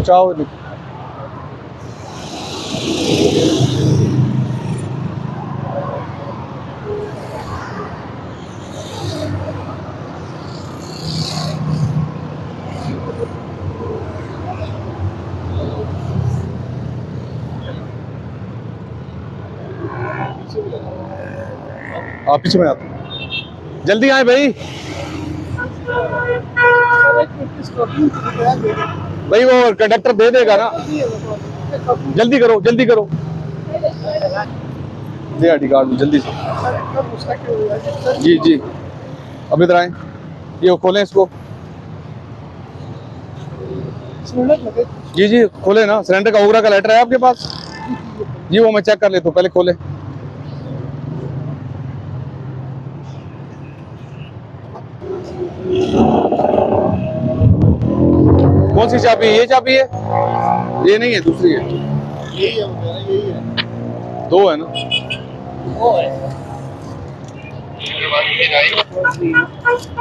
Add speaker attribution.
Speaker 1: पहुँचाओ। आप पीछे में आते, जल्दी आए भाई। भाई वो कंडक्टर दे देगा ना, जल्दी करो जल्दी करो। दे आईडी कार्ड जल्दी से। जी जी, अब इधर आए, ये खोलें इसको। जी जी खोले ना, सिलेंडर का ओगरा का लेटर है आपके पास? जी वो मैं चेक कर लेता हूँ, पहले खोले। कौन सी चाबी है? ये चाबी है? ये नहीं है, दूसरी है। यही है, दो है ना? वो है।